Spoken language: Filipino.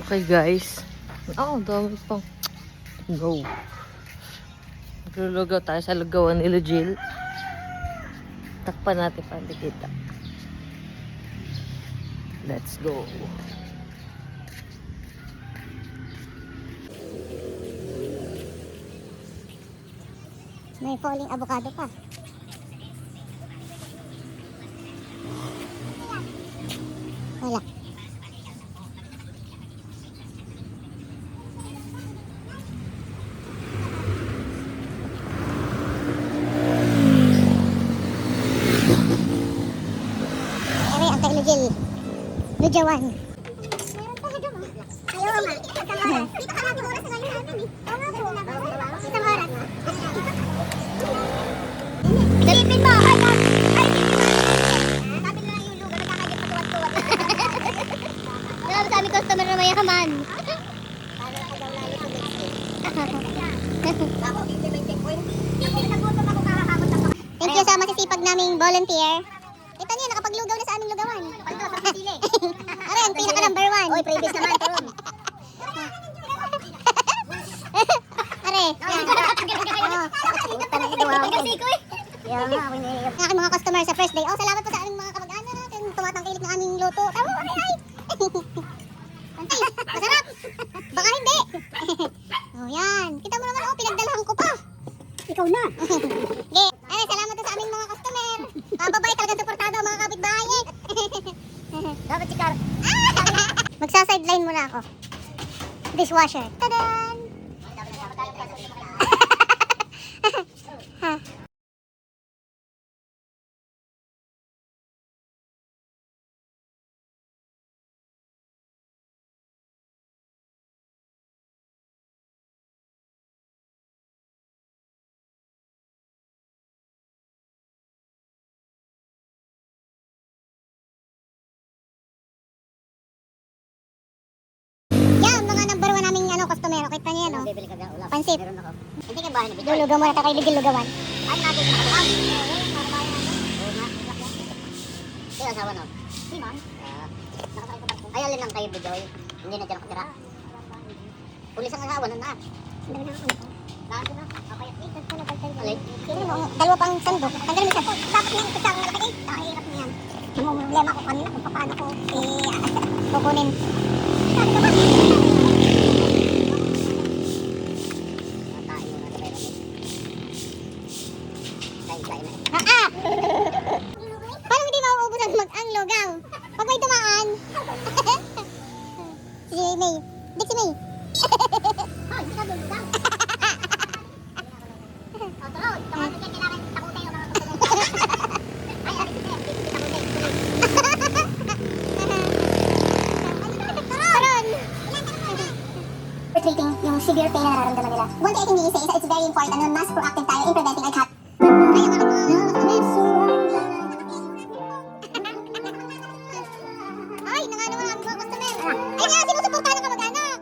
Okay guys. Dami pang. Go. Maglulugaw tayo sa lugawan ni Jill. Takpan natin para kita. Let's go. May falling avocado pa. Wala. Ere, ang kay Lujil. Lujawan. Meron pa hagam. Ayaw nga. Isang oras. Dito ka lang oras na ngayon natin eh. Oo po. Isang oras. Silipin mo. Ay, sabi na lang yung lugar. Nagkakagit patuwad-tuwad. Marami sa aming customer na mayaman. Paano ako daw lalo sa next day? Ako, 20-20 point. Nagutom ako kakakabot ako. Thank you sa masisipag naming volunteer. Kita niyo, nakapaglugaw na sa aming lugawan. Pagdo, sa sili. Are, ang pinaka number 1. Oy, previous naman, turon. Are, yan. Ang aking mga customer sa first day. Salamat po sa aming mga kamag-anak. Tumatangkilik ng aming luto. Tama, ay. Masarap. Baka hindi. Yan. Kita mo naman, pinagdalahan ko pa. Ikaw na. Okay. Ay, salamat po sa aming mga customer. Kababay, talagang suportado ang mga kapitbahay. Dapat sikar. Magsa-sideline muna ako. Dishwasher. Tadan! Customer, kita niya, no? Bibili ka ulam. Pansit. Meron ako. Hindi ka bahay na bigay. Lulugaw muna tayo kay lugawan. Ay, natin sa ulam. Kaya asawa, no? Si ma'am. Ay, alin lang kayo bigay. Hindi na dyan ako tira. Pulis ang asawa, nun na. Hindi na ako. Lahat na. Okay. Alin? Dalawa pang sando. Tanggalin mo siya. Dapat na yung pisang malaki. Kahirap niyan. Namumulema ko kanina kung paano ko kukunin. Sabi ko ba? Paano hindi mauubusan ang lugaw? Pag may tumaan. Si May. Dik si May. Oh, hindi ka lugaw. O, taro. Tawag ka kailangan takutay o mga kusunod. Ay, alis na. Taron. Treating yung severe pain na nararamdaman nila. One thing I can say is that it's very important na mas proactive tayo in preventing our cut. Ay, nangano mga customer. Ay, nga, sinusuportahan ng kamag-anak.